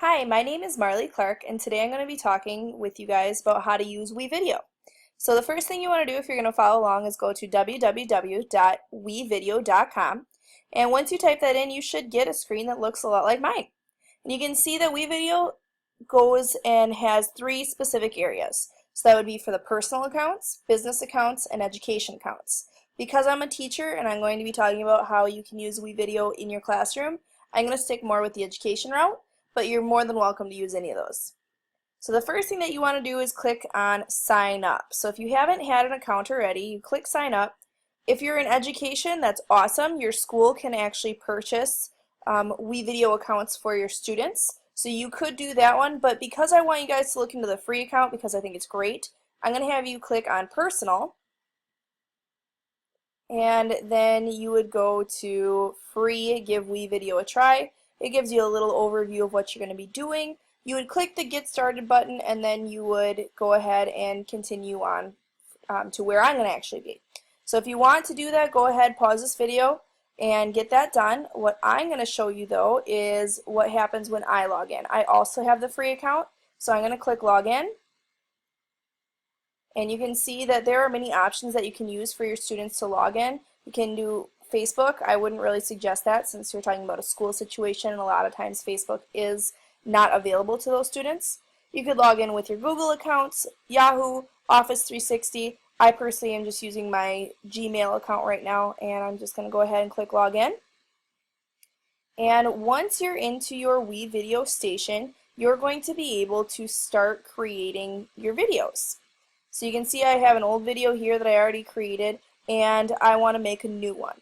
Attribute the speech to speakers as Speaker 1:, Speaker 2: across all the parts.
Speaker 1: Hi, my name is Marley Clark, and today I'm going to be talking with you guys about how to use WeVideo. So the first thing you want to do if you're going to follow along is go to www.wevideo.com, and once you type that in, you should get a screen that looks a lot like mine. And you can see that WeVideo goes and has three specific areas. So that would be for the personal accounts, business accounts, and education accounts. Because I'm a teacher and I'm going to be talking about how you can use WeVideo in your classroom, I'm going to stick more with the education route, but you're more than welcome to use any of those. So the first thing that you want to do is click on sign up. So if you haven't had an account already, you click sign up. If you're in education, that's awesome. Your school can actually purchase WeVideo accounts for your students. So you could do that one, but because I want you guys to look into the free account because I think it's great, I'm going to have you click on personal. And then you would go to free, give WeVideo a try. It gives you a little overview of what you're going to be doing. You would click the Get Started button, and then you would go ahead and continue on to where I'm going to actually be. So if you want to do that, go ahead, pause this video, and get that done. What I'm going to show you, though, is what happens when I log in. I also have the free account, so I'm going to click Login. And you can see that there are many options that you can use for your students to log in. You can do Facebook. I wouldn't really suggest that since you're talking about a school situation, and a lot of times Facebook is not available to those students. You could log in with your Google accounts, Yahoo, Office 360. I personally am just using my Gmail account right now, and I'm just going to go ahead and click Login. And once you're into your WeVideo station, you're going to be able to start creating your videos. So you can see I have an old video here that I already created, and I want to make a new one.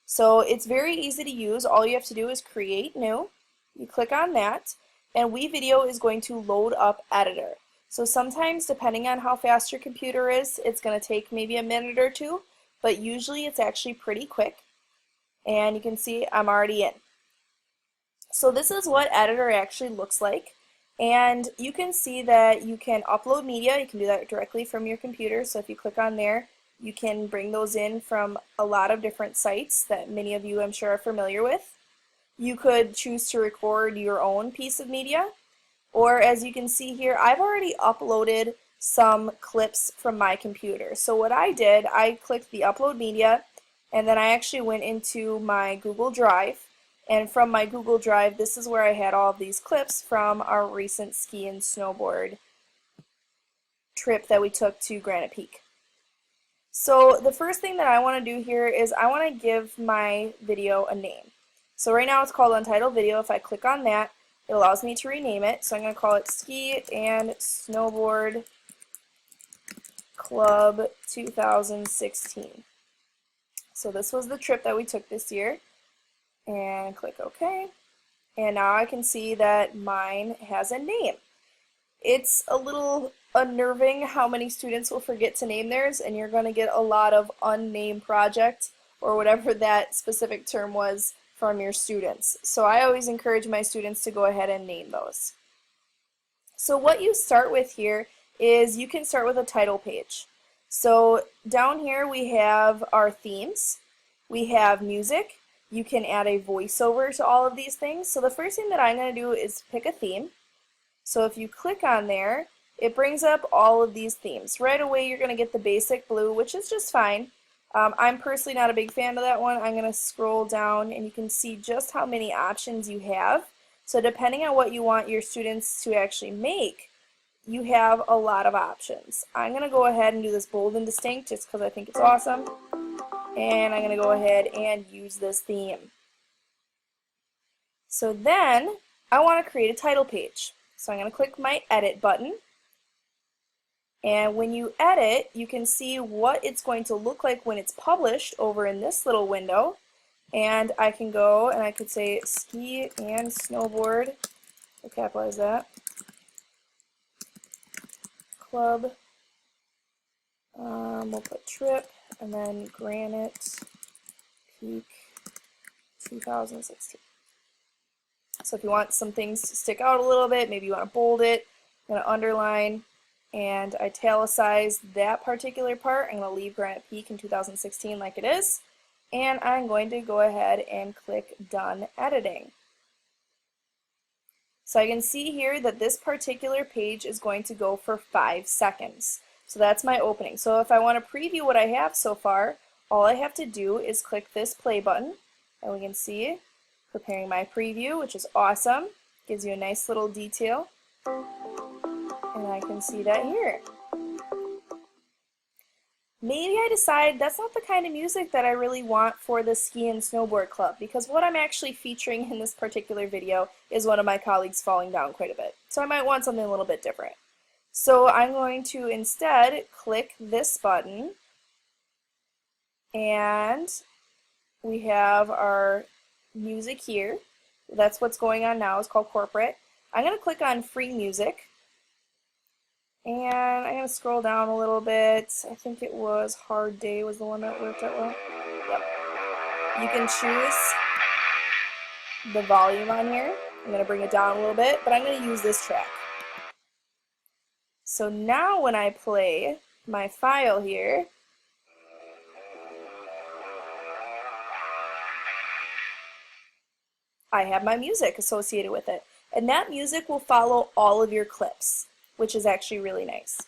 Speaker 1: So it's very easy to use. All you have to do is create new. You click on that, and WeVideo is going to load up Editor. So sometimes, depending on how fast your computer is, it's going to take maybe a minute or two, but usually it's actually pretty quick. And you can see I'm already in. So this is what Editor actually looks like. And you can see that you can upload media. You can do that directly from your computer. So if you click on there, you can bring those in from a lot of different sites that many of you, I'm sure, are familiar with. You could choose to record your own piece of media. Or as you can see here, I've already uploaded some clips from my computer. So what I did, I clicked the upload media, and then I actually went into my Google Drive. And from my Google Drive, this is where I had all of these clips from our recent ski and snowboard trip that we took to Granite Peak. So the first thing that I want to do here is I want to give my video a name. So right now it's called Untitled Video. If I click on that, it allows me to rename it. So I'm going to call it Ski and Snowboard Club 2016. So this was the trip that we took this year. And click OK. And now I can see that mine has a name. It's a little unnerving how many students will forget to name theirs, and you're going to get a lot of unnamed project or whatever that specific term was from your students. So I always encourage my students to go ahead and name those. So what you start with here is you can start with a title page. So down here we have our themes. We have music. You can add a voiceover to all of these things. So the first thing that I'm going to do is pick a theme. So if you click on there, it brings up all of these themes. Right away you're going to get the basic blue, which is just fine. I'm personally not a big fan of that one. I'm going to scroll down and you can see just how many options you have. So depending on what you want your students to actually make, you have a lot of options. I'm going to go ahead and do this bold and distinct just because I think it's awesome. And I'm going to go ahead and use this theme. So then I want to create a title page. So I'm going to click my edit button. And when you edit, you can see what it's going to look like when it's published over in this little window. And I can go and I could say Ski and Snowboard, I'll capitalize that, Club, we'll put trip, and then Granite Peak 2016. So if you want some things to stick out a little bit, maybe you want to bold it, I'm going to underline and italicize that particular part. I'm going to leave Granite Peak in 2016 like it is, and I'm going to go ahead and click Done Editing. So I can see here that this particular page is going to go for 5 seconds. So that's my opening. So if I want to preview what I have so far, all I have to do is click this play button, and we can see preparing my preview, which is awesome. Gives you a nice little detail, and I can see that here. Maybe I decide that's not the kind of music that I really want for the ski and snowboard club, because what I'm actually featuring in this particular video is one of my colleagues falling down quite a bit. So I might want something a little bit different. So I'm going to instead click this button, and we have our music here. That's what's going on now. It's called corporate. I'm going to click on free music. And I'm going to scroll down a little bit. I think it was Hard Day was the one that worked out well. Yep. You can choose the volume on here. I'm going to bring it down a little bit, but I'm going to use this track. So now when I play my file here, I have my music associated with it. And that music will follow all of your clips, which is actually really nice.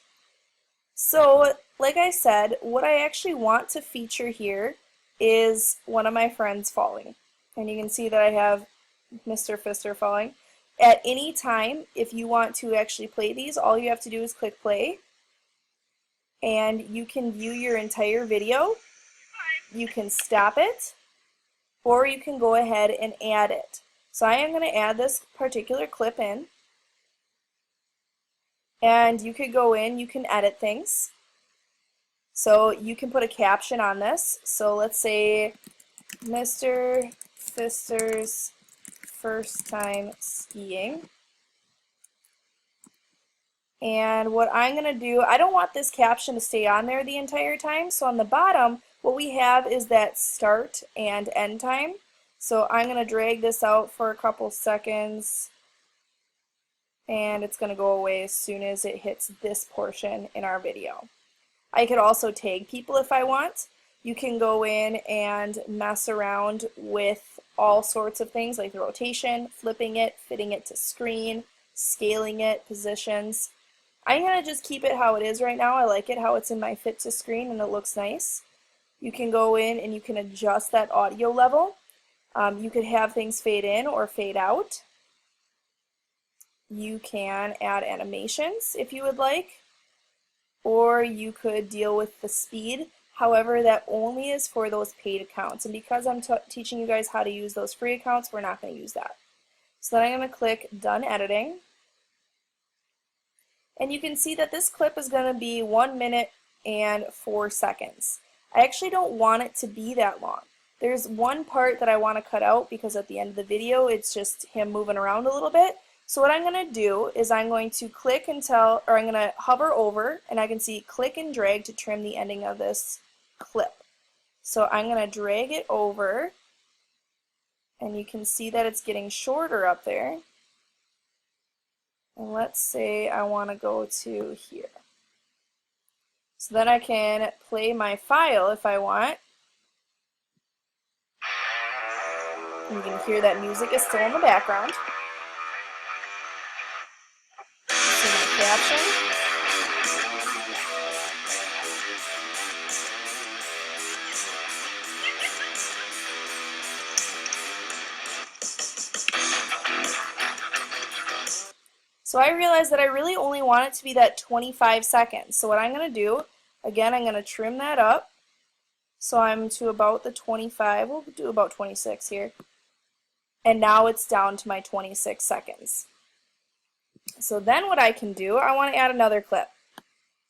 Speaker 1: So, like I said, what I actually want to feature here is one of my friends falling. And you can see that I have Mr. Fister falling. At any time, if you want to actually play these, all you have to do is click play. And you can view your entire video. You can stop it, or you can go ahead and add it. So I am going to add this particular clip in. And you could go in, you can edit things. So you can put a caption on this. So let's say Mr. Fister's first time skiing. And what I'm going to do, I don't want this caption to stay on there the entire time. So on the bottom, what we have is that start and end time. So I'm going to drag this out for a couple seconds, and it's going to go away as soon as it hits this portion in our video. I could also tag people if I want. You can go in and mess around with all sorts of things like the rotation, flipping it, fitting it to screen, scaling it, positions. I'm going to just keep it how it is right now. I like it how it's in my fit to screen and it looks nice. You can go in and you can adjust that audio level. You could have things fade in or fade out. You can add animations if you would like, or you could deal with the speed. However, that only is for those paid accounts, and because I'm teaching you guys how to use those free accounts, we're not going to use that. So then I'm going to click Done Editing, and you can see that this clip is going to be 1 minute and 4 seconds. I actually don't want it to be that long. There's one part that I want to cut out because at the end of the video it's just him moving around a little bit. So what I'm going to do is I'm going to click until, or I'm going to hover over, and I can see click and drag to trim the ending of this clip. So I'm going to drag it over, and you can see that it's getting shorter up there. And let's say I want to go to here. So then I can play my file if I want. You can hear that music is still in the background. See my caption. So I realized that I really only want it to be that 25 seconds. So what I'm going to do, again, I'm going to trim that up. So I'm to about the 25, we'll do about 26 here. And now it's down to my 26 seconds. So then what I can do, I want to add another clip.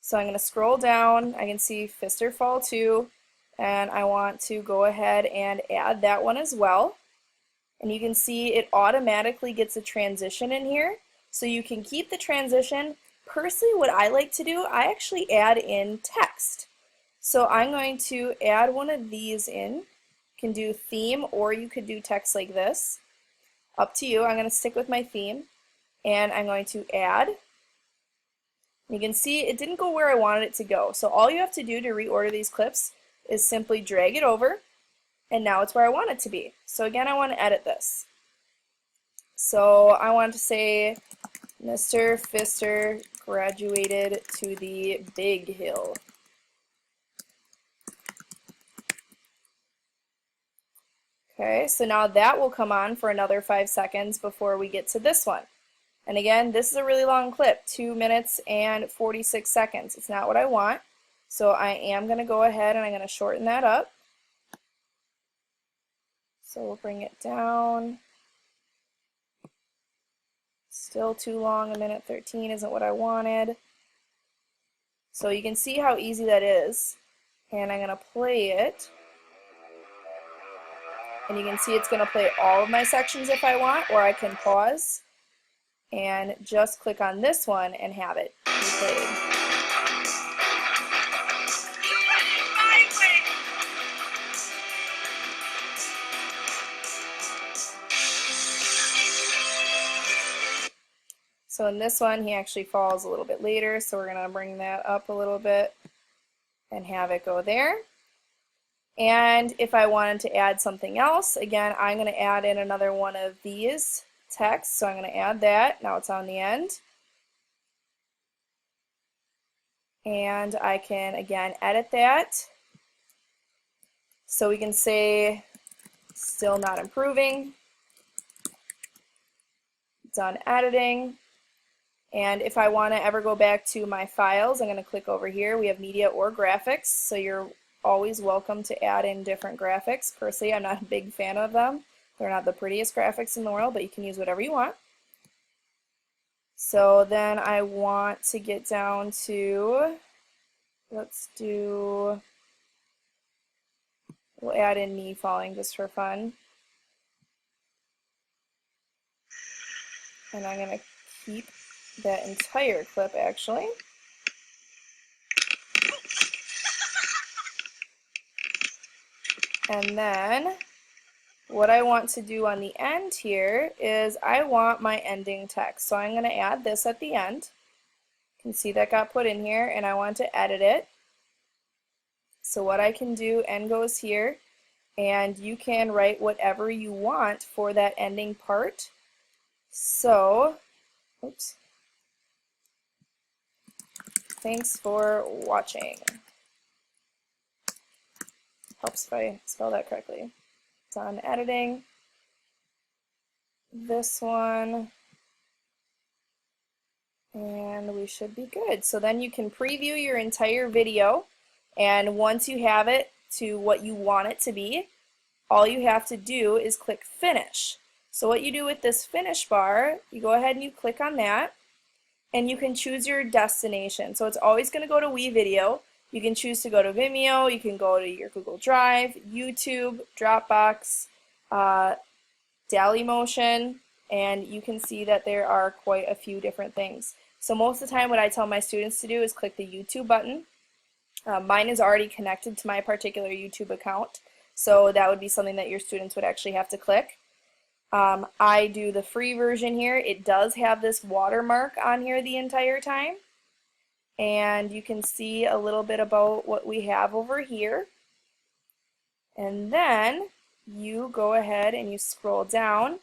Speaker 1: So I'm going to scroll down, I can see Fister Fall 2, and I want to go ahead and add that one as well. And you can see it automatically gets a transition in here. So you can keep the transition. Personally, what I like to do, I actually add in text. So I'm going to add one of these in. You can do theme, or you could do text like this. Up to you. I'm going to stick with my theme, and I'm going to add. You can see it didn't go where I wanted it to go. So all you have to do to reorder these clips is simply drag it over, and now it's where I want it to be. So again, I want to edit this. So I want to say Mr. Pfister graduated to the Big Hill. Okay, so now that will come on for another 5 seconds before we get to this one. And again, this is a really long clip, 2 minutes and 46 seconds. It's not what I want, so I am going to go ahead and I'm going to shorten that up. So we'll bring it down. Still too long, 1:13 isn't what I wanted. So you can see how easy that is. And I'm going to play it. And you can see it's going to play all of my sections if I want, or I can pause and just click on this one and have it replayed. So in this one, he actually falls a little bit later, so we're going to bring that up a little bit and have it go there. And if I wanted to add something else, again, I'm going to add in another one of these texts, so I'm going to add that. Now it's on the end. And I can, again, edit that. So we can say, still not improving, done editing. And if I want to ever go back to my files, I'm going to click over here. We have media or graphics, so you're always welcome to add in different graphics. Personally, I'm not a big fan of them. They're not the prettiest graphics in the world, but you can use whatever you want. So then I want to get down to, we'll add in me falling just for fun. And I'm going to keep that entire clip actually. And then what I want to do on the end here is I want my ending text. So I'm going to add this at the end. You can see that got put in here, and I want to edit it. So what I can do, end goes here, and you can write whatever you want for that ending part. So, oops. Thanks for watching. Helps if I spell that correctly. It's on editing. This one. And we should be good. So then you can preview your entire video, and once you have it to what you want it to be, all you have to do is click finish. So what you do with this finish bar, you go ahead and you click on that, and you can choose your destination. So it's always going to go to WeVideo. You can choose to go to Vimeo, you can go to your Google Drive, YouTube, Dropbox, Dailymotion, and you can see that there are quite a few different things. So most of the time what I tell my students to do is click the YouTube button. Mine is already connected to my particular YouTube account, so that would be something that your students would actually have to click. I do the free version here. It does have this watermark on here the entire time. And you can see a little bit about what we have over here. And then you go ahead and you scroll down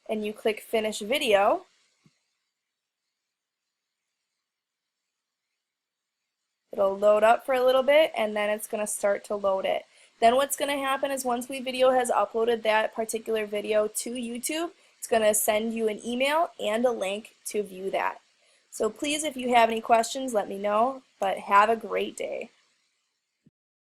Speaker 1: and you click finish video. It'll load up for a little bit, and then it's going to start to load it. Then what's going to happen is once WeVideo has uploaded that particular video to YouTube, it's going to send you an email and a link to view that. So please, if you have any questions, let me know, but have a great day.